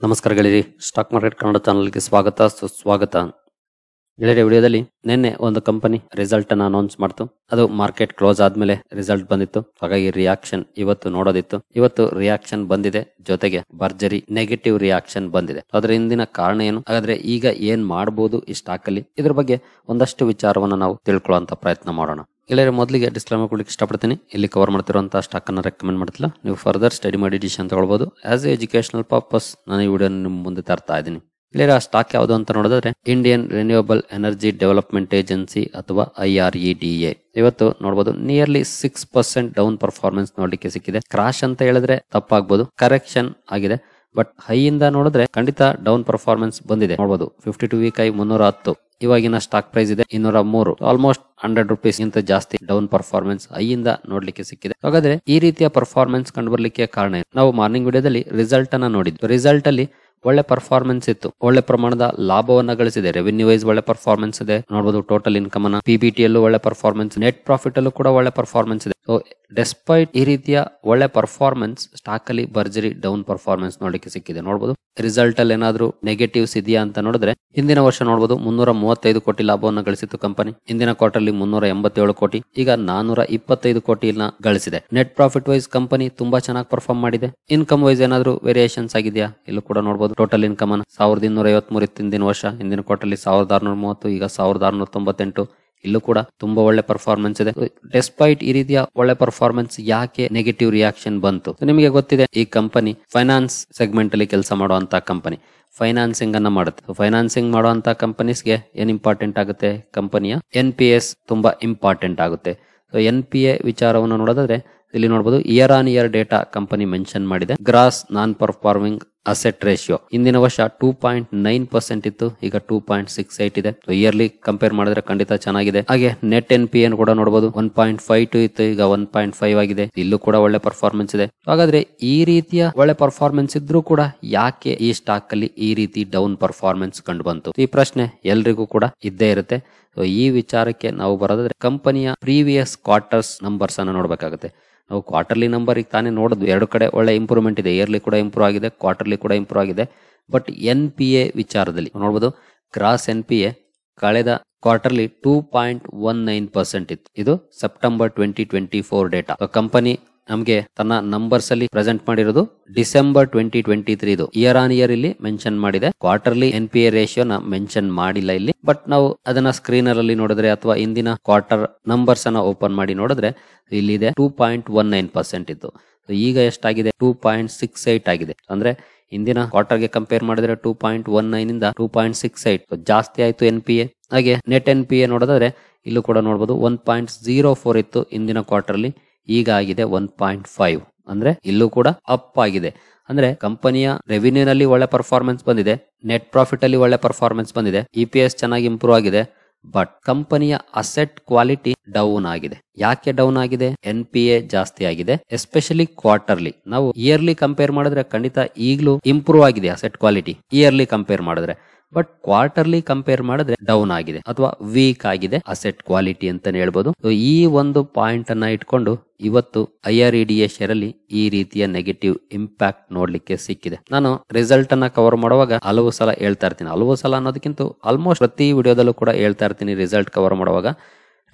ನಮಸ್ಕಾರ ಗೆಳೆಯರಿ, stock market Kannada ಚಾನಲ್ಗೆ ಸ್ವಾಗತ ಸುಸ್ವಾಗತ. ಗೆಳೆಯರಿ, ವಿಡಿಯೋದಲ್ಲಿ ನಿನ್ನೆ ಒಂದು ಕಂಪನಿ ರಿಸಲ್ಟ್ ಅನ್ನ ಅನೌನ್ಸ್ ಮಾಡ್ತು. ಅದು ಮಾರ್ಕೆಟ್ ಕ್ಲೋಸ್ ಆದ್ಮೇಲೆ ರಿಸಲ್ಟ್ ಬಂದಿತ್ತು. ಹಾಗಾಗಿ ರಿಯಾಕ್ಷನ್ ಇವತ್ತು ನೋಡೋದಿತ್ತು. ಇವತ್ತು ರಿಯಾಕ್ಷನ್ ಬಂದಿದೆ, ಜೊತೆಗೆ ಭರ್ಜರಿ ನೆಗೆಟಿವ್ ರಿಯಾಕ್ಷನ್ ಬಂದಿದೆ. ಅದರ ಹಿಂದಿನ ಕಾರಣ ಏನು, ಹಾಗಾದ್ರೆ ಈಗ ಏನ್ ಮಾಡಬಹುದು ಈ ಸ್ಟಾಕ್ ಅಲ್ಲಿ, ಇದ್ರ ಬಗ್ಗೆ ಒಂದಷ್ಟು ವಿಚಾರವನ್ನ ನಾವು ತಿಳ್ಕೊಳ್ಳುವಂತ ಪ್ರಯತ್ನ ಮಾಡೋಣ. ಗೆಳೆಯರೆ, ಮೊದಲಿಗೆ ಡಿಸ್ಕ್ಲೇಮರ್ ಕೊಡ್ಲಿಕ್ಕೆ ಇಷ್ಟಪಡ್ತೀನಿ. ಇಲ್ಲಿ ಕವರ್ ಮಾಡ್ತಿರುವಂತಹ ಸ್ಟಾಕ್ ಅನ್ನ ರೆಕಮೆಂಡ್ ಮಾಡ್ತಿಲ್ಲ. ನೀವು ಫರ್ದರ್ ಸ್ಟಡಿ ಮಾಡಿ ಡಿಸಿಷನ್ ತಗೊಳ್ಬಹುದು. ಆಸ್ ಎ ಎಜುಕೇಶನಲ್ ಪರ್ಪಸ್ ನಾನು ಈ ವಿಡಿಯೋ ನಿಮ್ಮ ಮುಂದೆ ತರ್ತಾ ಇದ್ದೀನಿ. ಗೆಳೆಯರೆ, ಆ ಸ್ಟಾಕ್ ಯಾವುದು ಅಂತ ನೋಡಿದ್ರೆ Indian renewable energy development agency ಅಥವಾ IREDA. ಇವತ್ತು ನೋಡಬಹುದು ನಿಯರ್ಲಿ 6% ಡೌನ್ ಪರ್ಫಾರ್ಮೆನ್ಸ್ ನೋಡ್ಲಿಕ್ಕೆ ಸಿಕ್ಕಿದೆ. ಕ್ರಾಶ್ ಅಂತ ಹೇಳಿದ್ರೆ ತಪ್ಪಾಗ್ಬೋದು, ಕರೆಕ್ಷನ್ ಆಗಿದೆ. ಬಟ್ ಹೈ ಇಂದ ನೋಡಿದ್ರೆ ಖಂಡಿತ ಡೌನ್ ಪರ್ಫಾರ್ಮೆನ್ಸ್ ಬಂದಿದೆ. ನೋಡಬಹುದು 52 ವೀಕ್ ಹೈ 310, ಇವಾಗಿನ ಸ್ಟಾಕ್ ಪ್ರೈಸ್ ಇದೆ 203. ಆಲ್ಮೋಸ್ಟ್ 100 ರೂಪೀಸ್ ಗಿಂತ ಜಾಸ್ತಿ ಡೌನ್ ಪರ್ಫಾರ್ಮೆನ್ಸ್ ಐ ಇಂದ ನೋಡ್ಲಿಕ್ಕೆ ಸಿಕ್ಕಿದೆ. ಹಾಗಾದ್ರೆ ಈ ರೀತಿಯ ಪರ್ಫಾರ್ಮೆನ್ಸ್ ಕಂಡು ಬರ್ಲಿಕ್ಕೆ ಕಾರಣ ಏನು? ನಾವು ಮಾರ್ನಿಂಗ್ ವಿಡಿಯೋದಲ್ಲಿ ರಿಸಲ್ಟ್ ಅನ್ನ ನೋಡಿದ್ವಿ. ರಿಸಲ್ಟ್ ಅಲ್ಲಿ ಒಳ್ಳೆ ಪರ್ಫಾರ್ಮೆನ್ಸ್ ಇತ್ತು, ಒಳ್ಳೆ ಪ್ರಮಾಣದ ಲಾಭವನ್ನ ಗಳಿಸಿದೆ. ರೆವಿನ್ಯೂ ವೈಸ್ ಒಳ್ಳೆ ಪರ್ಫಾರ್ಮೆನ್ಸ್ ಇದೆ. ನೋಡಬಹುದು ಟೋಟಲ್ ಇನ್ಕಮ್ ಅನ್ನ, PBT ಅಲ್ಲೂ ಒಳ್ಳೆ ಪರ್ಫಾರ್ಮೆನ್ಸ್, ನೆಟ್ ಪ್ರಾಫಿಟ್ ಅಲ್ಲೂ ಕೂಡ ಒಳ್ಳೆ ಪರ್ಫಾರ್ಮೆನ್ಸ್ ಇದೆ. ಸೊ ಡೆಸ್ಪೈಟ್ ಈ ರೀತಿಯ ಒಳ್ಳೆ ಪರ್ಫಾರ್ಮೆನ್ಸ್, ಸ್ಟಾಕ್ ಅಲ್ಲಿ ಭರ್ಜರಿ ಡೌನ್ ಪರ್ಫಾರ್ಮೆನ್ಸ್ ನೋಡಲಿಕ್ಕೆ ಸಿಕ್ಕಿದೆ. ನೋಡಬಹುದು ರಿಸಲ್ಟ್ ಅಲ್ಲಿ ಏನಾದ್ರೂ ನೆಗೆಟಿವ್ಸ್ ಇದೆಯಾ ಅಂತ ನೋಡಿದ್ರೆ, ಹಿಂದಿನ ವರ್ಷ ನೋಡಬಹುದು 335 ಕೋಟಿ ಲಾಭವನ್ನು ಗಳಿಸಿತ್ತು ಕಂಪನಿ. ಹಿಂದಿನ ಕ್ವಾರ್ಟರ್ಲಿ 387 ಕೋಟಿ, ಈಗ 425 ಕೋಟಿನ ಗಳಿಸಿದೆ. ನೆಟ್ ಪ್ರಾಫಿಟ್ ವೈಸ್ ಕಂಪನಿ ತುಂಬಾ ಚೆನ್ನಾಗಿ ಪರ್ಫಾರ್ಮ್ ಮಾಡಿದೆ. ಇನ್ಕಮ್ ವೈಸ್ ಏನಾದ್ರೂ ವೇರಿಯೇಷನ್ಸ್ ಆಗಿದೆಯಾ? ಇಲ್ಲೂ ಕೂಡ ನೋಡಬಹುದು ಟೋಟಲ್ ಇನ್ಕಮ್ ಅನ್ನ 1253 ಇತ್ತು ಹಿಂದಿನ ವರ್ಷ. ಹಿಂದಿನ ಕ್ವಾರ್ಟರ್ಲಿ 1630, ಈಗ 1698. ಇಲ್ಲೂ ಕೂಡ ತುಂಬಾ ಒಳ್ಳೆ ಪರ್ಫಾರ್ಮೆನ್ಸ್ ಇದೆ. ಡೆಸ್ಪೈಟ್ ಈ ರೀತಿಯ ಒಳ್ಳೆ ಪರ್ಫಾರ್ಮೆನ್ಸ್ ಯಾಕೆ ನೆಗೆಟಿವ್ ರಿಯಾಕ್ಷನ್ ಬಂತು? ನಿಮಗೆ ಗೊತ್ತಿದೆ, ಈ ಕಂಪನಿ ಫೈನಾನ್ಸ್ ಸೆಗ್ಮೆಂಟ್ ಅಲ್ಲಿ ಕೆಲಸ ಮಾಡುವಂತ ಕಂಪನಿ, ಫೈನಾನ್ಸಿಂಗ್ ಅನ್ನ ಮಾಡುತ್ತೆ. ಫೈನಾನ್ಸಿಂಗ್ ಮಾಡುವಂತ ಕಂಪನೀಸ್ಗೆ ಏನ್ ಇಂಪಾರ್ಟೆಂಟ್ ಆಗುತ್ತೆ? ಕಂಪನಿಯ NPS ತುಂಬಾ ಇಂಪಾರ್ಟೆಂಟ್ ಆಗುತ್ತೆ. NPA ವಿಚಾರವನ್ನು ನೋಡೋದಾದ್ರೆ ಇಲ್ಲಿ ನೋಡಬಹುದು year on year data company mention ಮಾಡಿದೆ. Gross non performing asset ratio ಹಿಂದಿನ ವರ್ಷ 2.9% ಇತ್ತು, ಈಗ 2.68 ಇದೆ. ಇಯರ್ಲಿ ಕಂಪೇರ್ ಮಾಡಿದ್ರೆ ಖಂಡಿತ ಚೆನ್ನಾಗಿದೆ. ಹಾಗೆ ನೆಟ್ NPA ಕೂಡ ನೋಡಬಹುದು 1.52 ಇತ್ತು, ಈಗ 1.5 ಆಗಿದೆ. ಇಲ್ಲೂ ಕೂಡ ಒಳ್ಳೆ ಪರ್ಫಾರ್ಮೆನ್ಸ್ ಇದೆ. ಹಾಗಾದ್ರೆ ಈ ರೀತಿಯ ಒಳ್ಳೆ ಪರ್ಫಾರ್ಮೆನ್ಸ್ ಇದ್ರೂ ಕೂಡ ಯಾಕೆ ಈ ಸ್ಟಾಕ್ ಅಲ್ಲಿ ಈ ರೀತಿ ಡೌನ್ ಪರ್ಫಾರ್ಮೆನ್ಸ್ ಕಂಡು ಬಂತು? ಈ ಪ್ರಶ್ನೆ ಎಲ್ರಿಗೂ ಕೂಡ ಇದ್ದೇ ಇರುತ್ತೆ. ಈ ವಿಚಾರಕ್ಕೆ ನಾವು ಬರೋದಾದ್ರೆ ಕಂಪನಿಯ ಪ್ರೀವಿಯಸ್ ಕ್ವಾರ್ಟರ್ಸ್ ನಂಬರ್ಸ್ ಅನ್ನ ನೋಡ್ಬೇಕಾಗುತ್ತೆ. ನಾವು ಕ್ವಾರ್ಟರ್ಲಿ ನಂಬರ್ ಈಗ ತಾನೇ ನೋಡಿದ್ವಿ, ಎರಡು ಕಡೆ ಒಳ್ಳೆ ಇಂಪ್ರೂವ್ಮೆಂಟ್ ಇದೆ. ಇಯರ್ಲಿ ಕೂಡ ಇಂಪ್ರೂವ್ ಆಗಿದೆ, ಕ್ವಾರ್ಟರ್ಲಿ ಕೂಡ ಇಂಪ್ರೂವ್ ಆಗಿದೆ. ಬಟ್ NPA ವಿಚಾರದಲ್ಲಿ ನೋಡಬಹುದು, ಗ್ರಾಸ್ NPA ಕಳೆದ ಕ್ವಾರ್ಟರ್ಲಿ 2.19% ಇತ್ತು. ಇದು ಸೆಪ್ಟೆಂಬರ್ 2024 ಡೇಟಾ. ಕಂಪನಿ ನಮಗೆ ತನ್ನ ನಂಬರ್ಸ್ ಅಲ್ಲಿ ಪ್ರೆಸೆಂಟ್ ಮಾಡಿರೋದು ಡಿಸೆಂಬರ್ 2023 ಇದು. ಇಯರ್ ಆನ್ ಇಯರ್ ಇಲ್ಲಿ ಮೆನ್ಷನ್ ಮಾಡಿದೆ. ಕ್ವಾರ್ಟರ್ಲಿ NPA ರೇಷಿಯೋ ನ ಮೆನ್ಷನ್ ಮಾಡಿಲ್ಲ ಇಲ್ಲಿ. ಬಟ್ ನಾವು ಅದನ್ನ ಸ್ಕ್ರೀನರ್ ಅಲ್ಲಿ ನೋಡಿದ್ರೆ ಅಥವಾ ಇಂದಿನ ಕ್ವಾರ್ಟರ್ ನಂಬರ್ಸ್ ಅನ್ನ ಓಪನ್ ಮಾಡಿ ನೋಡಿದ್ರೆ ಇಲ್ಲಿದೆ 2.19% ಇತ್ತು. ಈಗ ಎಷ್ಟಾಗಿದೆ? 2.68 ಆಗಿದೆ. ಅಂದ್ರೆ ಇಂದಿನ ಕ್ವಾರ್ಟರ್ಗೆ ಕಂಪೇರ್ ಮಾಡಿದ್ರೆ 2.19 ಇಂದ 2.68 ಜಾಸ್ತಿ ಆಯ್ತು NPA. ಹಾಗೆ ನೆಟ್ NPA ನೋಡಿದ್ರೆ ಇಲ್ಲೂ ಕೂಡ ನೋಡಬಹುದು 1.04 ಇತ್ತು ಇಂದಿನ ಕ್ವಾರ್ಟರ್ಲಿ, ಈಗ ಆಗಿದೆ 1.5. ಅಂದ್ರೆ ಇಲ್ಲೂ ಕೂಡ ಅಪ್ ಆಗಿದೆ. ಅಂದ್ರೆ ಕಂಪನಿಯ ರೆವಿನ್ಯೂ ನಲ್ಲಿ ಒಳ್ಳೆ ಪರ್ಫಾರ್ಮೆನ್ಸ್ ಬಂದಿದೆ, ನೆಟ್ ಪ್ರಾಫಿಟ್ ಅಲ್ಲಿ ಒಳ್ಳೆ ಪರ್ಫಾರ್ಮೆನ್ಸ್ ಬಂದಿದೆ, EPS ಚೆನ್ನಾಗಿ ಇಂಪ್ರೂವ್ ಆಗಿದೆ. ಬಟ್ ಕಂಪನಿಯ ಅಸೆಟ್ ಕ್ವಾಲಿಟಿ ಡೌನ್ ಆಗಿದೆ. ಯಾಕೆ ಡೌನ್ ಆಗಿದೆ? NPA ಜಾಸ್ತಿ ಆಗಿದೆ, ಎಸ್ಪೆಷಲಿ ಕ್ವಾರ್ಟರ್ಲಿ. ನಾವು ಇಯರ್ಲಿ ಕಂಪೇರ್ ಮಾಡಿದ್ರೆ ಖಂಡಿತ ಈಗಲೂ ಇಂಪ್ರೂವ್ ಆಗಿದೆ ಅಸೆಟ್ ಕ್ವಾಲಿಟಿ ಇಯರ್ಲಿ ಕಂಪೇರ್ ಮಾಡಿದ್ರೆ. ಬಟ್ ಕ್ವಾರ್ಟರ್ಲಿ ಕಂಪೇರ್ ಮಾಡಿದ್ರೆ ಡೌನ್ ಆಗಿದೆ ಅಥವಾ ವೀಕ್ ಆಗಿದೆ ಅಸೆಟ್ ಕ್ವಾಲಿಟಿ ಅಂತಾನೆ ಹೇಳ್ಬೋದು. ಈ ಒಂದು ಪಾಯಿಂಟ್ ಅನ್ನ ಇಟ್ಕೊಂಡು ಇವತ್ತು IREDA ಶೇರ್ ಅಲ್ಲಿ ಈ ರೀತಿಯ ನೆಗೆಟಿವ್ ಇಂಪ್ಯಾಕ್ಟ್ ನೋಡ್ಲಿಕ್ಕೆ ಸಿಕ್ಕಿದೆ. ನಾನು ರಿಸಲ್ಟ್ ಅನ್ನ ಕವರ್ ಮಾಡುವಾಗ ಹಲವು ಸಲ ಹೇಳ್ತಾ ಇರ್ತೀನಿ, ಹಲವು ಸಲ ಅನ್ನೋದಕ್ಕಿಂತ ಆಲ್ಮೋಸ್ಟ್ ಪ್ರತಿ ವಿಡಿಯೋದಲ್ಲೂ ಕೂಡ ಹೇಳ್ತಾ ಇರ್ತೀನಿ, ರಿಸಲ್ಟ್ ಕವರ್ ಮಾಡುವಾಗ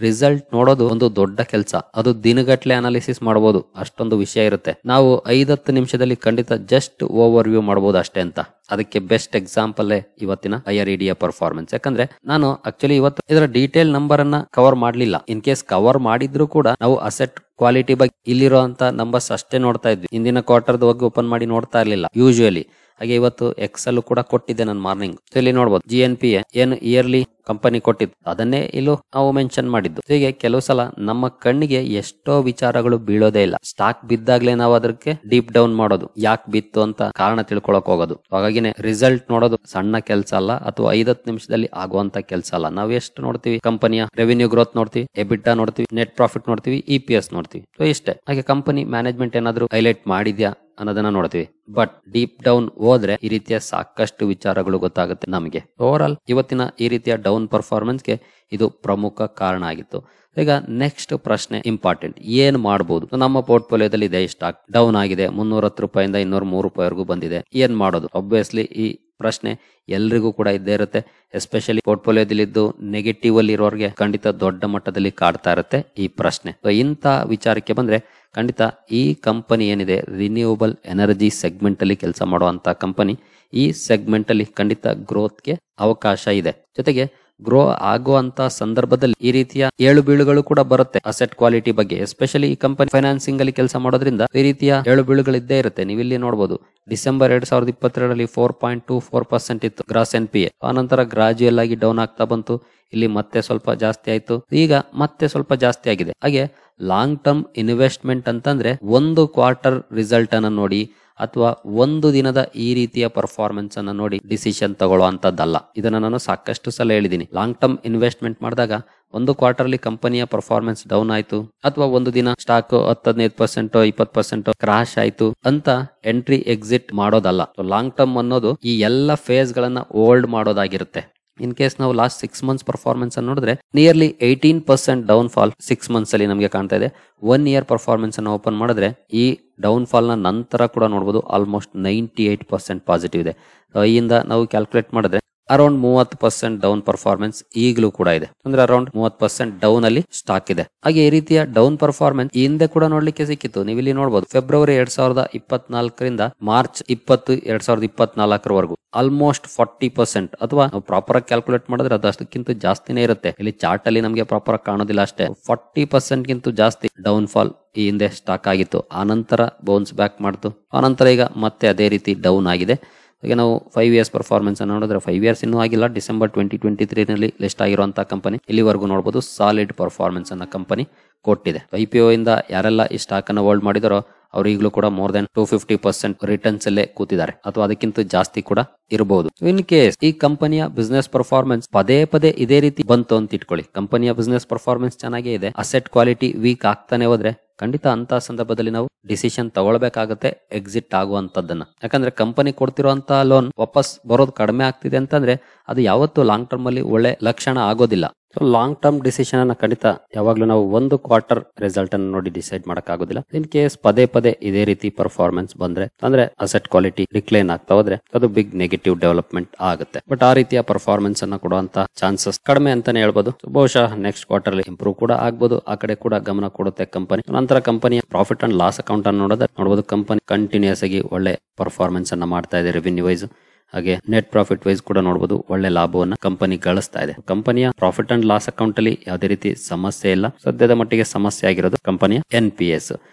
ರಿಸಲ್ಟ್ ನೋಡೋದು ಒಂದು ದೊಡ್ಡ ಕೆಲಸ. ಅದು ದಿನಗಟ್ಲೆ ಅನಾಲಿಸಿಸ್ ಮಾಡಬಹುದು, ಅಷ್ಟೊಂದು ವಿಷಯ ಇರುತ್ತೆ. ನಾವು 5-10 ನಿಮಿಷದಲ್ಲಿ ಖಂಡಿತ ಜಸ್ಟ್ ಓವರ್ ವ್ಯೂ ಮಾಡಬಹುದು ಅಷ್ಟೇ ಅಂತ. ಅದಕ್ಕೆ ಬೆಸ್ಟ್ ಎಕ್ಸಾಂಪಲ್ ಇವತ್ತಿನ IREDA ಪರ್ಫಾರ್ಮೆನ್ಸ್. ಯಾಕಂದ್ರೆ ನಾನು ಆಕ್ಚುಲಿ ಇವತ್ತು ಇದರ ಡೀಟೇಲ್ ನಂಬರ್ ಅನ್ನ ಕವರ್ ಮಾಡ್ಲಿಲ್ಲ. ಇನ್ ಕೇಸ್ ಕವರ್ ಮಾಡಿದ್ರು ಕೂಡ ನಾವು ಅಸೆಟ್ ಕ್ವಾಲಿಟಿ ಬಗ್ಗೆ ಇಲ್ಲಿರುವಂತ ನಂಬರ್ಸ್ ಅಷ್ಟೇ ನೋಡ್ತಾ ಇದ್ವಿ. ಇಂದಿನ ಕ್ವಾರ್ಟರ್ದ ಬಗ್ಗೆ ಓಪನ್ ಮಾಡಿ ನೋಡ್ತಾ ಇರ್ಲಿಲ್ಲ ಯೂಶುವಲಿ. ಹಾಗೆ ಇವತ್ತು ಎಕ್ಸೆಲ್ ಕೂಡ ಕೊಟ್ಟಿದ್ದೆ ನಾನು ಮಾರ್ನಿಂಗ್. ಇಲ್ಲಿ ನೋಡಬಹುದು GNPA ಏನು ಇಯರ್ಲಿ ಕಂಪನಿ ಕೊಟ್ಟಿದ್ದು ಅದನ್ನೇ ಇಲ್ಲೂ ನಾವು ಮೆನ್ಷನ್ ಮಾಡಿದ್ದು. ಹೀಗೆ ಕೆಲವು ಸಲ ನಮ್ಮ ಕಣ್ಣಿಗೆ ಎಷ್ಟೋ ವಿಚಾರಗಳು ಬೀಳೋದೇ ಇಲ್ಲ. ಸ್ಟಾಕ್ ಬಿದ್ದಾಗ್ಲೇ ನಾವು ಅದಕ್ಕೆ ಡೀಪ್ ಡೌನ್ ಮಾಡೋದು, ಯಾಕೆ ಬಿತ್ತು ಅಂತ ಕಾರಣ ತಿಳ್ಕೊಳಕ್ ಹೋಗೋದು. ಹಾಗಾಗಿನೇ ರಿಸಲ್ಟ್ ನೋಡೋದು ಸಣ್ಣ ಕೆಲಸ ಅಲ್ಲ, ಅಥವಾ 5-10 ನಿಮಿಷದಲ್ಲಿ ಆಗುವಂತ ಕೆಲಸ ಅಲ್ಲ. ನಾವು ಎಷ್ಟು ನೋಡ್ತೀವಿ? ಕಂಪನಿಯ ರೆವಿನ್ಯೂ ಗ್ರೋತ್ ನೋಡ್ತೀವಿ, EBITDA ನೋಡ್ತೀವಿ, ನೆಟ್ ಪ್ರಾಫಿಟ್ ನೋಡ್ತೀವಿ, EPS ನೋಡ್ತೀವಿ. ಸೊ ಇಷ್ಟೇ. ಹಾಗೆ ಕಂಪನಿ ಮ್ಯಾನೇಜ್ಮೆಂಟ್ ಏನಾದ್ರು ಹೈಲೈಟ್ ಮಾಡಿದ್ಯಾ ಅನ್ನೋದನ್ನ ನೋಡ್ತೀವಿ. ಬಟ್ ಡೀಪ್ ಡೌನ್ ಹೋದ್ರೆ ಈ ರೀತಿಯ ಸಾಕಷ್ಟು ವಿಚಾರಗಳು ಗೊತ್ತಾಗುತ್ತೆ ನಮಗೆ. ಓವರ್ ಆಲ್ ಇವತ್ತಿನ ಈ ರೀತಿಯ ಡೌನ್ ಪರ್ಫಾರ್ಮೆನ್ಸ್ಗೆ ಇದು ಪ್ರಮುಖ ಕಾರಣ ಆಗಿತ್ತು. ಈಗ ನೆಕ್ಸ್ಟ್ ಪ್ರಶ್ನೆ ಇಂಪಾರ್ಟೆಂಟ್, ಏನ್ ಮಾಡಬಹುದು? ನಮ್ಮ ಪೋರ್ಟ್ಫೋಲಿಯೋದಲ್ಲಿ ಇದೆ ಸ್ಟಾಕ್ ಡೌನ್ ಆಗಿದೆ, 310 ರೂಪಾಯಿಂದ 203 ರೂಪಾಯಿವರೆಗೂ ಬಂದಿದೆ, ಏನ್ ಮಾಡೋದು? ಆಬ್ವಿಯಸ್ಲಿ ಈ ಪ್ರಶ್ನೆ ಎಲ್ರಿಗೂ ಕೂಡ ಇದ್ದೇ ಇರುತ್ತೆ. ಎಸ್ಪೆಷಲಿ ಪೋರ್ಟ್ಫೋಲಿಯೋದಲ್ಲಿದ್ದು ನೆಗೆಟಿವ್ ಅಲ್ಲಿ ಇರೋರಿಗೆ ಖಂಡಿತ ದೊಡ್ಡ ಮಟ್ಟದಲ್ಲಿ ಕಾಡ್ತಾ ಇರುತ್ತೆ ಈ ಪ್ರಶ್ನೆ. ಇಂಥ ವಿಚಾರಕ್ಕೆ ಬಂದ್ರೆ ಖಂಡಿತ ಈ ಕಂಪನಿ ಏನಿದೆ ರಿನ್ಯೂವಬಲ್ ಎನರ್ಜಿ ಸೆಗ್ಮೆಂಟ್ ಅಲ್ಲಿ ಕೆಲಸ ಮಾಡುವಂತ ಕಂಪನಿ, ಈ ಸೆಗ್ಮೆಂಟ್ ಅಲ್ಲಿ ಖಂಡಿತ ಗ್ರೋತ್ಗೆ ಅವಕಾಶ ಇದೆ. ಜೊತೆಗೆ ಗ್ರೋ ಆಗುವಂತ ಸಂದರ್ಭದಲ್ಲಿ ಈ ರೀತಿಯ ಏಳು ಬೀಳುಗಳು ಕೂಡ ಬರುತ್ತೆ ಅಸೆಟ್ ಕ್ವಾಲಿಟಿ ಬಗ್ಗೆ. ಎಸ್ಪೆಷಲಿ ಈ ಕಂಪನಿ ಫೈನಾನ್ಸಿಂಗ್ ಅಲ್ಲಿ ಕೆಲಸ ಮಾಡೋದ್ರಿಂದ ಈ ರೀತಿಯ ಏಳು ಬೀಳುಗಳು ಇದ್ದೇ ಇರುತ್ತೆ. ನೀವಿಲ್ಲಿ ನೋಡಬಹುದು, ಡಿಸೆಂಬರ್ 2022 4.24% ಇತ್ತು ಗ್ರಾಸ್ NPA. ಆನಂತರ ಗ್ರಾಜುಯಲ್ ಆಗಿ ಡೌನ್ ಆಗ್ತಾ ಬಂತು. ಇಲ್ಲಿ ಮತ್ತೆ ಸ್ವಲ್ಪ ಜಾಸ್ತಿ ಆಯ್ತು, ಈಗ ಮತ್ತೆ ಸ್ವಲ್ಪ ಜಾಸ್ತಿ ಆಗಿದೆ. ಹಾಗೆ ಲಾಂಗ್ ಟರ್ಮ್ ಇನ್ವೆಸ್ಟ್ಮೆಂಟ್ ಅಂತಂದ್ರೆ ಒಂದು ಕ್ವಾರ್ಟರ್ ರಿಸಲ್ಟ್ ಅನ್ನ ನೋಡಿ ಅಥವಾ ಒಂದು ದಿನದ ಈ ರೀತಿಯ ಪರ್ಫಾರ್ಮೆನ್ಸ್ ಅನ್ನ ನೋಡಿ ಡಿಸಿಷನ್ ತಗೊಳ್ಳುವಂತದ್ದಲ್ಲ. ಇದನ್ನ ನಾನು ಸಾಕಷ್ಟು ಸಲ ಹೇಳಿದೀನಿ. ಲಾಂಗ್ ಟರ್ಮ್ ಇನ್ವೆಸ್ಟ್ಮೆಂಟ್ ಮಾಡಿದಾಗ ಒಂದು ಕ್ವಾರ್ಟರ್ಲಿ ಕಂಪನಿಯ ಪರ್ಫಾರ್ಮೆನ್ಸ್ ಡೌನ್ ಆಯ್ತು ಅಥವಾ ಒಂದು ದಿನ ಸ್ಟಾಕ್ 10-15% 20% ಕ್ರಾಶ್ ಆಯ್ತು ಅಂತ ಎಂಟ್ರಿ ಎಕ್ಸಿಟ್ ಮಾಡೋದಲ್ಲ. ಲಾಂಗ್ ಟರ್ಮ್ ಅನ್ನೋದು ಈ ಎಲ್ಲ ಫೇಸ್ ಗಳನ್ನ ಹೋಲ್ಡ್ ಮಾಡೋದಾಗಿರುತ್ತೆ. ಇನ್ ಕೇಸ್ ನಾವು ಲಾಸ್ಟ್ 6 months ಪರ್ಫಾರ್ಮೆನ್ಸ್ ಅನ್ನು ನೋಡಿದ್ರೆ ನಿಯರ್ಲಿ 18% ಡೌನ್ ಫಾಲ್ 6 months ಅಲ್ಲಿ ನಮಗೆ ಕಾಣ್ತಾ ಇದೆ. 1 year ಪರ್ಫಾರ್ಮೆನ್ಸ್ ಅನ್ನು ಓಪನ್ ಮಾಡಿದ್ರೆ ಈ ಡೌನ್ ಫಾಲ್ ನ ನಂತರ ಕೂಡ ನೋಡಬಹುದು ಆಲ್ಮೋಸ್ಟ್ 98% ಪಾಸಿಟಿವ್ ಇದೆ. ಇಯಿಂದ ನಾವು ಕ್ಯಾಲ್ಕುಲೇಟ್ ಮಾಡಿದ್ರೆ ಅರೌಂಡ್ 30% ಡೌನ್ ಪರ್ಫಾರ್ಮೆನ್ಸ್ ಈಗಲೂ ಕೂಡ ಇದೆ. ಅಂದ್ರೆ ಅರೌಂಡ್ 30% ಡೌನ್ ಅಲ್ಲಿ ಸ್ಟಾಕ್ ಇದೆ. ಹಾಗೆ ಈ ರೀತಿಯ ಡೌನ್ ಪರ್ಫಾರ್ಮೆನ್ಸ್ ಹಿಂದೆ ಕೂಡ ನೋಡ್ಲಿಕ್ಕೆ ಸಿಕ್ಕಿತ್ತು. ನೀವು ಇಲ್ಲಿ ನೋಡಬಹುದು, ಫೆಬ್ರವರಿ 2024 ಮಾರ್ಚ್ 20 2024 ಆಲ್ಮೋಸ್ಟ್ 40% ಅಥವಾ ನಾವು ಪ್ರಾಪರ್ ಆಗಿ ಕ್ಯಾಲ್ಕುಲೇಟ್ ಮಾಡಿದ್ರೆ ಅದು ಅಷ್ಟಕ್ಕಿಂತ ಜಾಸ್ತಿನೇ ಇರುತ್ತೆ. ಇಲ್ಲಿ ಚಾರ್ಟ್ ಅಲ್ಲಿ ನಮಗೆ ಪ್ರಾಪರ್ ಆಗಿ ಕಾಣೋದಿಲ್ಲ ಅಷ್ಟೇ. 40% ಗಿಂತ ಜಾಸ್ತಿ ಡೌನ್ ಫಾಲ್ ಈ ಹಿಂದೆ ಸ್ಟಾಕ್ ಆಗಿತ್ತು. ಆನಂತರ ಬೌನ್ಸ್ ಬ್ಯಾಕ್ ಮಾಡ್ತು. ಆನಂತರ ಈಗ ಮತ್ತೆ ಅದೇ ರೀತಿ ಡೌನ್ ಆಗಿದೆ. ಈಗ ನಾವು 5 years ಪರ್ಫಾರ್ಮೆನ್ಸ್ ಅನ್ನು ನೋಡಿದ್ರೆ 5 years ಇನ್ನೂ ಆಗಿಲ್ಲ. ಡಿಸೆಂಬರ್ 2023 ನಲ್ಲಿ ಲಿಸ್ಟ್ ಆಗಿರುವಂತಹ ಕಂಪನಿ ಇಲ್ಲಿವರೆಗೂ ನೋಡಬಹುದು ಸಾಲಿಡ್ ಪರ್ಫಾರ್ಮೆನ್ಸ್ ಅನ್ನ ಕಂಪನಿ ಕೊಟ್ಟಿದೆ. IPO ಇಂದ ಯಾರೆಲ್ಲ ಈ ಸ್ಟಾಕ್ ಅನ್ನು ಹೋಲ್ಡ್ ಮಾಡಿದಾರೋ ಅವರು ಈಗಲೂ ಕೂಡ ಮೋರ್ ದನ್ 250% ರಿಟರ್ನ್ಸ್ ಅಲ್ಲೇ ಕೂತಿದ್ದಾರೆ ಅಥವಾ ಅದಕ್ಕಿಂತ ಜಾಸ್ತಿ ಕೂಡ ಇರಬಹುದು. ಇನ್ ಕೇಸ್ ಈ ಕಂಪನಿಯ ಬಿಸ್ನೆಸ್ ಪರ್ಫಾರ್ಮೆನ್ಸ್ ಪದೇ ಪದೇ ಇದೇ ರೀತಿ ಬಂತು ಅಂತ ಇಟ್ಕೊಳ್ಳಿ, ಕಂಪನಿಯ ಬಿಸ್ನೆಸ್ ಪರ್ಫಾರ್ಮೆನ್ಸ್ ಚೆನ್ನಾಗೇ ಇದೆ, ಅಸೆಟ್ ಕ್ವಾಲಿಟಿ ವೀಕ್ ಆಗ್ತಾನೆ ಹೋದ್ರೆ ಖಂಡಿತ ಅಂತ ಸಂದರ್ಭದಲ್ಲಿ ನಾವು ಡಿಸಿಷನ್ ತಗೊಳ್ಬೇಕಾಗತ್ತೆ ಎಕ್ಸಿಟ್ ಆಗುವಂತದ್ದನ್ನ. ಯಾಕಂದ್ರೆ ಕಂಪನಿ ಕೊಡ್ತಿರುವಂತ ಲೋನ್ ವಾಪಸ್ ಬರೋದು ಕಡಿಮೆ ಆಗ್ತಿದೆ ಅಂತಂದ್ರೆ ಅದು ಯಾವತ್ತೂ ಲಾಂಗ್ ಟರ್ಮ್ ಅಲ್ಲಿ ಒಳ್ಳೆ ಲಕ್ಷಣ ಆಗೋದಿಲ್ಲ. ಲಾಂಗ್ ಟರ್ಮ್ ಡಿಸಿಷನ್ ಅನ್ನ ಖಂಡಿತ ಯಾವಾಗ್ಲೂ ನಾವು ಒಂದು ಕ್ವಾರ್ಟರ್ ರಿಸಲ್ಟ್ ಅನ್ನು ನೋಡಿ ಡಿಸೈಡ್ ಮಾಡಕ್ಕಾಗೋದಿಲ್ಲ. ಇನ್ ಕೇಸ್ ಪದೇ ಪದೇ ಇದೇ ರೀತಿ ಪರ್ಫಾರ್ಮೆನ್ಸ್ ಬಂದ್ರೆ ಅಂದ್ರೆ ಅಸೆಟ್ ಕ್ವಾಲಿಟಿ ಡಿಕ್ಲೈನ್ ಆಗ್ತಾ ಹೋದ್ರೆ ಅದು ಬಿಗ್ ನೆಗೆಟಿವ್ ಡೆವಲಪ್ಮೆಂಟ್ ಆಗುತ್ತೆ. ಬಟ್ ಆ ರೀತಿಯ ಪರ್ಫಾರ್ಮೆನ್ಸ್ ಅನ್ನ ಕೊಡುವಂತ ಚಾನ್ಸಸ್ ಕಡಿಮೆ ಅಂತಾನೆ ಹೇಳ್ಬೋದು. ಬಹುಶಃ ನೆಕ್ಸ್ಟ್ ಕ್ವಾರ್ಟರ್ ಇಂಪ್ರೂವ್ ಕೂಡ ಆಗ್ಬೋದು. ಆ ಕಡೆ ಕೂಡ ಗಮನ ಕೊಡುತ್ತೆ ಕಂಪನಿ. ನಂತರ ಕಂಪನಿಯ ಪ್ರಾಫಿಟ್ ಅಂಡ್ ಲಾಸ್ ಅಕೌಂಟ್ ಅನ್ನು ನೋಡಬಹುದು. ಕಂಪನಿ ಕಂಟಿನ್ಯೂಸ್ ಆಗಿ ಒಳ್ಳೆ ಪರ್ಫಾರ್ಮೆನ್ಸ್ ಅನ್ನ ಮಾಡ್ತಾ ಇದೆ ರೆವಿನ್ಯೂ ವೈಸ್. ಹಾಗೆ ನೆಟ್ ಪ್ರಾಫಿಟ್ ವೈಸ್ ಕೂಡ ನೋಡಬಹುದು ಒಳ್ಳೆ ಲಾಭವನ್ನ ಕಂಪನಿ ಗಳಿಸ್ತಾ ಇದೆ. ಕಂಪನಿಯ ಪ್ರಾಫಿಟ್ ಅಂಡ್ ಲಾಸ್ ಅಕೌಂಟ್ ಅಲ್ಲಿ ಯಾವುದೇ ರೀತಿ ಸಮಸ್ಯೆ ಇಲ್ಲ. ಸದ್ಯದ ಮಟ್ಟಿಗೆ ಸಮಸ್ಯೆ ಆಗಿರೋದು ಕಂಪನಿಯ NPS.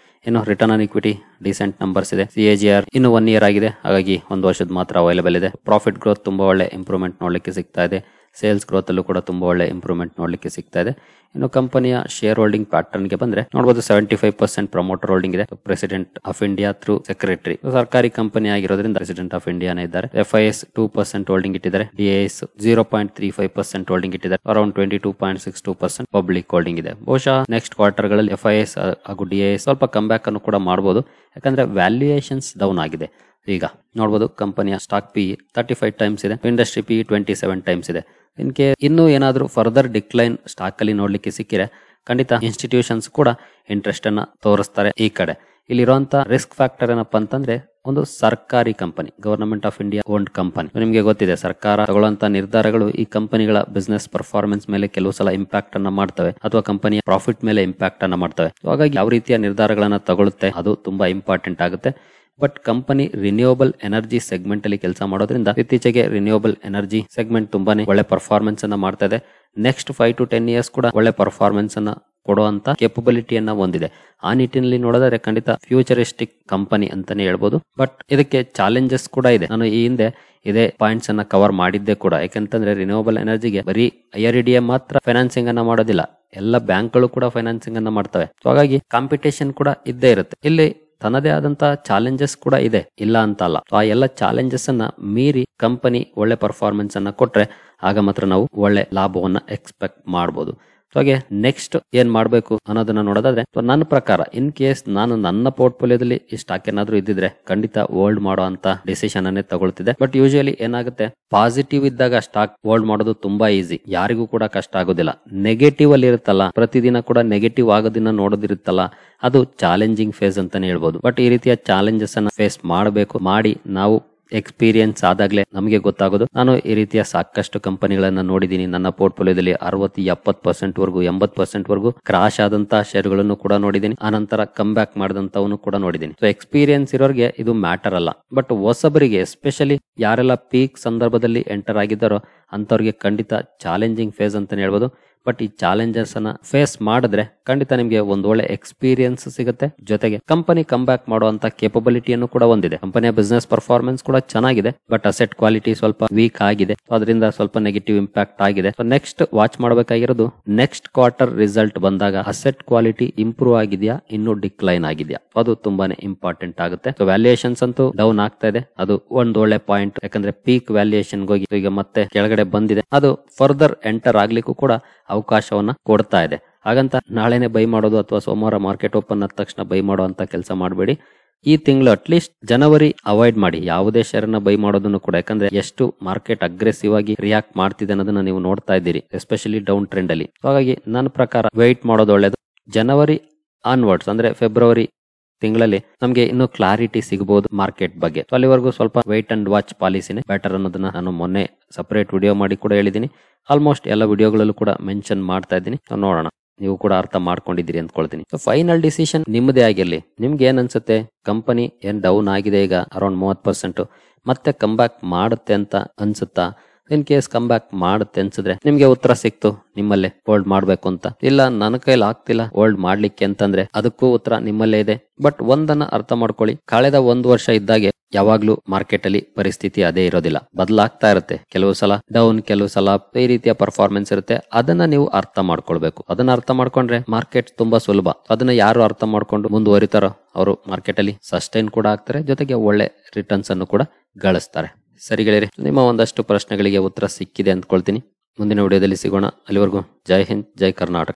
ಇನ್ನು return on equity decent numbers ಇದೆ. CAGR ಇನ್ನು 1 year ಆಗಿದೆ, ಹಾಗಾಗಿ 1 ವರ್ಷದ ಮಾತ್ರ ಅವೈಲೇಬಲ್ ಇದೆ. ಪ್ರಾಫಿಟ್ ಗ್ರೋತ್ ತುಂಬಾ ಒಳ್ಳೆ ಇಂಪ್ರೂವ್ಮೆಂಟ್ ನೋಡ್ಲಿಕ್ಕೆ ಸಿಗ್ತಾ ಇದೆ. ಸೇಲ್ಸ್ ಗ್ರೋತ್ ಅಲ್ಲೂ ಕೂಡ ತುಂಬಾ ಒಳ್ಳೆ ಇಂಪ್ರೂವ್ಮೆಂಟ್ ನೋಡ್ಲಿಕ್ಕೆ ಸಿಗ್ತಾ ಇದೆ. ಇನ್ನು ಕಂಪನಿಯ ಶೇರ್ ಹೋಲ್ಡಿಂಗ್ ಪ್ಯಾಟರ್ನ್ ಗೆ ಬಂದ್ರೆ ನೋಡಬಹುದು 75% ಪ್ರಮೋಟರ್ ಹೋಲ್ಡಿಂಗ್ ಇದೆ. President of India through secretary, ಸರ್ಕಾರಿ ಕಂಪನಿ ಆಗಿರೋದ್ರಿಂದ ಪ್ರೆಸಿಡೆಂಟ್ ಆಫ್ ಇಂಡಿಯಾನೇ ಇದ್ದಾರೆ. FIS 2% ಹೋಲ್ಡಿಂಗ್ ಇಟ್ಟಿದ್ದಾರೆ. DIS 0.35% ಹೋಲ್ಡಿಂಗ್ ಇಟ್ಟಿದ್ದಾರೆ. ಅರೌಂಡ್ 22.62% ಪಬ್ಲಿಕ್ ಹೋಲ್ಡಿಂಗ್ ಇದೆ. ಬಹುಶಃ ನೆಕ್ಸ್ಟ್ ಕ್ವಾರ್ಟರ್ ಗಳಲ್ಲಿ FIS ಹಾಗೂ DIS ಸ್ವಲ್ಪ ಕಮ್ ಬ್ಯಾಕ್ ಅನ್ನು ಕೂಡ ಮಾಡಬಹುದು. ಯಾಕಂದ್ರೆ ವ್ಯಾಲ್ಯೂಯೇಷನ್ಸ್ ಡೌನ್ ಆಗಿದೆ. ಈಗ ನೋಡಬಹುದು ಕಂಪನಿಯ ಸ್ಟಾಕ್ PE 35 ಟೈಮ್ಸ್ ಇದೆ, ಇಂಡಸ್ಟ್ರಿ PE 27 ಟೈಮ್ಸ್ ಇದೆ. ಇನ್ನೂ ಏನಾದ್ರೂ ಫರ್ದರ್ ಡಿಕ್ಲೈನ್ ಸ್ಟಾಕ್ ಅಲ್ಲಿ ನೋಡ್ಲಿಕ್ಕೆ ಸಿಕ್ಕಿದ್ರೆ ಖಂಡಿತ ಇನ್ಸ್ಟಿಟ್ಯೂಷನ್ಸ್ ಕೂಡ ಇಂಟ್ರೆಸ್ಟ್ ಅನ್ನ ತೋರಿಸ್ತಾರೆ. ಈ ಕಡೆ ಇಲ್ಲಿರುವಂತ ರಿಸ್ಕ್ ಫ್ಯಾಕ್ಟರ್ ಏನಪ್ಪಾ ಅಂತಂದ್ರೆ ಒಂದು ಸರ್ಕಾರಿ company, government of India owned company. ನಿಮಗೆ ಗೊತ್ತಿದೆ ಸರ್ಕಾರ ತಗೊಳ್ಳುವಂತ ನಿರ್ಧಾರಗಳು ಈ ಕಂಪನಿಗಳ ಬಿಸ್ನೆಸ್ ಪರ್ಫಾರ್ಮೆನ್ಸ್ ಮೇಲೆ ಕೆಲವು ಸಲ ಇಂಪ್ಯಾಕ್ಟ್ ಅನ್ನ ಮಾಡ್ತವೆ ಅಥವಾ ಕಂಪನಿಯ ಪ್ರಾಫಿಟ್ ಮೇಲೆ ಇಂಪ್ಯಾಕ್ಟ್ ಅನ್ನ ಮಾಡ್ತವೆ. ಹಾಗಾಗಿ ಯಾವ ರೀತಿಯ ನಿರ್ಧಾರಗಳನ್ನ ತಗೊಳುತ್ತೆ ಅದು ತುಂಬಾ ಇಂಪಾರ್ಟೆಂಟ್ ಆಗುತ್ತೆ. But company renewable energy segment ಅಲ್ಲಿ ಕೆಲಸ ಮಾಡೋದ್ರಿಂದ ಇತ್ತೀಚೆಗೆ ರಿನ್ಯೂವಬಲ್ ಎನರ್ಜಿ ಸೆಗ್ಮೆಂಟ್ ತುಂಬಾನೇ ಒಳ್ಳೆ ಪರ್ಫಾರ್ಮೆನ್ಸ್ ಅನ್ನ ಮಾಡ್ತಾ ಇದೆ. ನೆಕ್ಸ್ಟ್ 5 to 10 years ಕೂಡ ಒಳ್ಳೆ ಪರ್ಫಾರ್ಮೆನ್ಸ್ ಅನ್ನ ಕೊಡುವಂತ ಕೆಪಬಿಲಿಟಿಯನ್ನ ಹೊಂದಿದೆ. ಆ ನಿಟ್ಟಿನಲ್ಲಿ ನೋಡಿದ್ರೆ ಖಂಡಿತ ಫ್ಯೂಚರಿಸ್ಟಿಕ್ ಕಂಪನಿ ಅಂತಾನೆ ಹೇಳ್ಬೋದು. ಬಟ್ ಇದಕ್ಕೆ ಚಾಲೆಂಜಸ್ ಕೂಡ ಇದೆ. ನಾನು ಈ ಹಿಂದೆ ಇದೇ ಪಾಯಿಂಟ್ಸ್ ಅನ್ನ ಕವರ್ ಮಾಡಿದ್ದೆ ಕೂಡ. ಯಾಕಂತಂದ್ರೆ ರಿನ್ಯೂವಬಲ್ ಎನರ್ಜಿಗೆ ಬರೀ IRDA ಮಾತ್ರ ಫೈನಾನ್ಸಿಂಗ್ ಅನ್ನ ಮಾಡೋದಿಲ್ಲ, ಎಲ್ಲ ಬ್ಯಾಂಕ್ಗಳು ಕೂಡ ಫೈನಾನ್ಸಿಂಗ್ ಅನ್ನ ಮಾಡ್ತವೆ. ಹಾಗಾಗಿ ಕಾಂಪಿಟೇಷನ್ ಕೂಡ ಇದ್ದೇ ಇರುತ್ತೆ. ಇಲ್ಲಿ ತನ್ನದೇ ಆದಂತಹ ಚಾಲೆಂಜಸ್ ಕೂಡ ಇದೆ, ಇಲ್ಲ ಅಂತ ಅಲ್ಲ. ಆ ಎಲ್ಲ ಚಾಲೆಂಜಸ್ ಅನ್ನ ಮೀರಿ ಕಂಪನಿ ಒಳ್ಳೆ ಪರ್ಫಾರ್ಮೆನ್ಸ್ ಅನ್ನ ಕೊಟ್ರೆ ಆಗ ಮಾತ್ರ ನಾವು ಒಳ್ಳೆ ಲಾಭವನ್ನ ಎಕ್ಸ್ಪೆಕ್ಟ್ ಮಾಡಬಹುದು. ಹಾಗೆ ನೆಕ್ಸ್ಟ್ ಏನ್ ಮಾಡ್ಬೇಕು ಅನ್ನೋದನ್ನ ನೋಡೋದಾದ್ರೆ ನನ್ನ ಪ್ರಕಾರ ಇನ್ ಕೇಸ್ ನಾನು ನನ್ನ ಪೋರ್ಟ್ಫೋಲಿಯೋದಲ್ಲಿ ಈ ಸ್ಟಾಕ್ ಏನಾದ್ರೂ ಇದ್ದಿದ್ರೆ ಖಂಡಿತ ಹೋಲ್ಡ್ ಮಾಡೋ ಅಂತ ಡಿಸಿಷನ್ ಅನ್ನೇ ತಗೊಳ್ತಿದೆ. ಬಟ್ ಯೂಶುವಲಿ ಏನಾಗುತ್ತೆ, ಪಾಸಿಟಿವ್ ಇದ್ದಾಗ ಸ್ಟಾಕ್ ಹೋಲ್ಡ್ ಮಾಡೋದು ತುಂಬಾ ಈಸಿ, ಯಾರಿಗೂ ಕೂಡ ಕಷ್ಟ ಆಗೋದಿಲ್ಲ. ನೆಗೆಟಿವ್ ಅಲ್ಲಿ ಇರುತ್ತಲ್ಲ, ಪ್ರತಿದಿನ ಕೂಡ ನೆಗೆಟಿವ್ ಆಗೋದಿನ ನೋಡೋದಿರುತ್ತಲ್ಲ, ಅದು ಚಾಲೆಂಜಿಂಗ್ ಫೇಸ್ ಅಂತಾನೆ ಹೇಳ್ಬೋದು. ಬಟ್ ಈ ರೀತಿಯ ಚಾಲೆಂಜಸ್ ಅನ್ನ ಫೇಸ್ ಮಾಡಬೇಕು. ಮಾಡಿ ನಾವು ಎಕ್ಸ್ಪೀರಿಯನ್ಸ್ ಆದಾಗ್ಲೇ ನಮಗೆ ಗೊತ್ತಾಗೋದು. ನಾನು ಈ ರೀತಿಯ ಸಾಕಷ್ಟು ಕಂಪನಿಗಳನ್ನ ನೋಡಿದೀನಿ. ನನ್ನ ಪೋರ್ಟ್ಫೋಲಿಯೋದಲ್ಲಿ 60-70% ವರೆಗೂ 80% ವರೆಗೂ ಕ್ರಾಶ್ ಆದಂತಹ ಶೇರ್ಗಳನ್ನು ಕೂಡ ನೋಡಿದೀನಿ. ಆನಂತರ ಕಮ್ ಬ್ಯಾಕ್ ಮಾಡಿದಂತವನು ಕೂಡ ನೋಡಿದೀನಿ. ಸೊ ಎಕ್ಸ್ಪೀರಿಯನ್ಸ್ ಇರೋರಿಗೆ ಇದು ಮ್ಯಾಟರ್ ಅಲ್ಲ. ಬಟ್ ಹೊಸಬರಿಗೆ, ಎಸ್ಪೆಷಲಿ ಯಾರೆಲ್ಲ ಪೀಕ್ ಸಂದರ್ಭದಲ್ಲಿ ಎಂಟರ್ ಆಗಿದ್ದಾರೋ ಅಂತವ್ರಿಗೆ ಖಂಡಿತ ಚಾಲೆಂಜಿಂಗ್ ಫೇಸ್ ಅಂತಾನೆ ಹೇಳ್ಬೋದು. ಬಟ್ ಈ ಚಾಲೆಂಜಸ್ ಅನ್ನ ಫೇಸ್ ಮಾಡಿದ್ರೆ ಖಂಡಿತ ನಿಮ್ಗೆ ಒಂದು ಒಳ್ಳೆ ಎಕ್ಸ್ಪೀರಿಯನ್ಸ್ ಸಿಗುತ್ತೆ. ಜೊತೆಗೆ ಕಂಪನಿ ಕಮ್ ಬ್ಯಾಕ್ ಮಾಡುವಂತ ಕೇಪಬಿಲಿಟಿಯನ್ನು ಕೂಡ ಹೊಂದಿದೆ. ಕಂಪನಿಯ ಬಿಸ್ನೆಸ್ ಪರ್ಫಾರ್ಮೆನ್ಸ್ ಕೂಡ ಚೆನ್ನಾಗಿದೆ, ಬಟ್ ಅಸೆಟ್ ಕ್ವಾಲಿಟಿ ಸ್ವಲ್ಪ ವೀಕ್ ಆಗಿದೆ. ಅದರಿಂದ ಸ್ವಲ್ಪ ನೆಗೆಟಿವ್ ಇಂಪ್ಯಾಕ್ಟ್ ಆಗಿದೆ. ಸೊ ನೆಕ್ಸ್ಟ್ ವಾಚ್ ಮಾಡಬೇಕಾಗಿರೋದು, ನೆಕ್ಸ್ಟ್ ಕ್ವಾರ್ಟರ್ ರಿಸಲ್ಟ್ ಬಂದಾಗ ಅಸೆಟ್ ಕ್ವಾಲಿಟಿ ಇಂಪ್ರೂವ್ ಆಗಿದೆಯಾ, ಇನ್ನೂ ಡಿಕ್ಲೈನ್ ಆಗಿದೆಯಾ, ಅದು ತುಂಬಾನೇ ಇಂಪಾರ್ಟೆಂಟ್ ಆಗುತ್ತೆ. ಸೊ ವ್ಯಾಲ್ಯೂಯೇಷನ್ಸ್ ಅಂತೂ ಡೌನ್ ಆಗ್ತಾ ಇದೆ, ಅದು ಒಂದು ಒಳ್ಳೆ ಪಾಯಿಂಟ್. ಯಾಕಂದ್ರೆ ಪೀಕ್ ವ್ಯಾಲ್ಯೂಯೇಷನ್ ಹೋಗಿ ಈಗ ಮತ್ತೆ ಕೆಳಗಡೆ ಬಂದಿದೆ, ಅದು ಫರ್ದರ್ ಎಂಟರ್ ಆಗ್ಲಿಕ್ಕೂ ಕೂಡ ಅವಕಾಶವನ್ನ ಕೊಡ್ತಾ ಇದೆ. ಹಾಗಂತ ನಾಳೆನೆ ಬೈ ಮಾಡೋದು ಅಥವಾ ಸೋಮವಾರ ಮಾರ್ಕೆಟ್ ಓಪನ್ ಆದ ತಕ್ಷಣ ಬೈ ಮಾಡೋ ಅಂತ ಕೆಲಸ ಮಾಡಬೇಡಿ. ಈ ತಿಂಗಳು ಅಟ್ಲೀಸ್ಟ್ ಜನವರಿ ಅವಾಯ್ಡ್ ಮಾಡಿ ಯಾವುದೇ ಶೇರ್ ಅನ್ನ ಬೈ ಮಾಡೋದನ್ನು ಕೂಡ. ಯಾಕಂದ್ರೆ ಎಷ್ಟು ಮಾರ್ಕೆಟ್ ಅಗ್ರೆಸಿವ್ ಆಗಿ ರಿಯಾಕ್ಟ್ ಮಾಡ್ತಿದೆ ಅನ್ನೋದನ್ನ ನೀವು ನೋಡ್ತಾ ಇದ್ದೀರಿ, ಎಸ್ಪೆಷಲಿ ಡೌನ್ ಟ್ರೆಂಡ್ ಅಲ್ಲಿ. ಹಾಗಾಗಿ ನನ್ನ ಪ್ರಕಾರ ವೆಯ್ಟ್ ಮಾಡೋದು ಒಳ್ಳೇದು. ಜನವರಿ ಆನ್ವರ್ಡ್ಸ್ ಅಂದ್ರೆ ಫೆಬ್ರವರಿ ತಿಂಗಳಲ್ಲಿ ನಮಗೆ ಇನ್ನೂ ಕ್ಲಾರಿಟಿ ಸಿಗಬಹುದು ಮಾರ್ಕೆಟ್ ಬಗ್ಗೆ. ಅಲ್ಲಿವರೆಗೂ ಸ್ವಲ್ಪ ವೇಟ್ ಅಂಡ್ ವಾಚ್ ಪಾಲಿಸಿನೇ ಬೆಟರ್ ಅನ್ನೋದನ್ನ ನಾನು ಮೊನ್ನೆ ಸಪರೇಟ್ ವಿಡಿಯೋ ಮಾಡಿ ಕೂಡ ಹೇಳಿದ್ದೀನಿ. ಆಲ್ಮೋಸ್ಟ್ ಎಲ್ಲ ವಿಡಿಯೋಗಳಲ್ಲೂ ಕೂಡ ಮೆನ್ಷನ್ ಮಾಡ್ತಾ ಇದ್ದೀನಿ. ನೋಡೋಣ, ನೀವು ಕೂಡ ಅರ್ಥ ಮಾಡ್ಕೊಂಡಿದ್ದೀರಿ ಅಂದ್ಕೊಳ್ತೀನಿ. ಫೈನಲ್ ಡಿಸಿಷನ್ ನಿಮ್ಮದೇ ಆಗಿರ್ಲಿ. ನಿಮ್ಗೆ ಏನ್ ಅನ್ಸುತ್ತೆ, ಕಂಪನಿ ಏನ್ ಡೌನ್ ಆಗಿದೆ ಈಗ ಅರೌಂಡ್ 30%, ಮತ್ತೆ ಕಮ್ ಬ್ಯಾಕ್ ಮಾಡುತ್ತೆ ಅಂತ ಅನ್ಸುತ್ತಾ? ಇನ್ ಕೇಸ್ ಕಮ್ ಬ್ಯಾಕ್ ಮಾಡುತ್ತೆ ಅನ್ಸಿದ್ರೆ ನಿಮ್ಗೆ ಉತ್ತರ ಸಿಕ್ತು ನಿಮ್ಮಲ್ಲೇ ಹೋಲ್ಡ್ ಮಾಡ್ಬೇಕು ಅಂತ. ಇಲ್ಲ ನನ್ನ ಕೈಲಿ ಆಗ್ತಿಲ್ಲ ಹೋಲ್ಡ್ ಮಾಡ್ಲಿಕ್ಕೆ ಅಂತಂದ್ರೆ ಅದಕ್ಕೂ ಉತ್ತರ ನಿಮ್ಮಲ್ಲೇ ಇದೆ. ಬಟ್ ಒಂದನ್ನ ಅರ್ಥ ಮಾಡ್ಕೊಳ್ಳಿ, ಕಳೆದ 1 ವರ್ಷ ಇದ್ದಾಗೆ ಯಾವಾಗ್ಲೂ ಮಾರ್ಕೆಟ್ ಅಲ್ಲಿ ಪರಿಸ್ಥಿತಿ ಅದೇ ಇರೋದಿಲ್ಲ, ಬದಲಾಗ್ತಾ ಇರುತ್ತೆ. ಕೆಲವು ಸಲ ಡೌನ್, ಕೆಲವು ಸಲ ಈ ರೀತಿಯ ಪರ್ಫಾರ್ಮೆನ್ಸ್ ಇರುತ್ತೆ. ಅದನ್ನ ನೀವು ಅರ್ಥ ಮಾಡ್ಕೊಳ್ಬೇಕು. ಅದನ್ನ ಅರ್ಥ ಮಾಡ್ಕೊಂಡ್ರೆ ಮಾರ್ಕೆಟ್ ತುಂಬಾ ಸುಲಭ. ಅದನ್ನ ಯಾರು ಅರ್ಥ ಮಾಡ್ಕೊಂಡು ಮುಂದುವರಿತಾರೋ ಅವರು ಮಾರ್ಕೆಟ್ ಅಲ್ಲಿ ಸಸ್ಟೈನ್ ಕೂಡ ಆಗ್ತಾರೆ, ಜೊತೆಗೆ ಒಳ್ಳೆ ರಿಟರ್ನ್ಸ್ ಅನ್ನು ಕೂಡ ಗಳಿಸ್ತಾರೆ. ಸರಿ ಗೆಳೆಯರೆ, ನಿಮ್ಮ ಒಂದಷ್ಟು ಪ್ರಶ್ನೆಗಳಿಗೆ ಉತ್ತರ ಸಿಕ್ಕಿದೆ ಅಂದ್ಕೊಳ್ತೀನಿ. ಮುಂದಿನ ವಿಡಿಯೋದಲ್ಲಿ ಸಿಗೋಣ. ಅಲ್ಲಿವರೆಗೂ ಜೈ ಹಿಂದ್, ಜೈ ಕರ್ನಾಟಕ.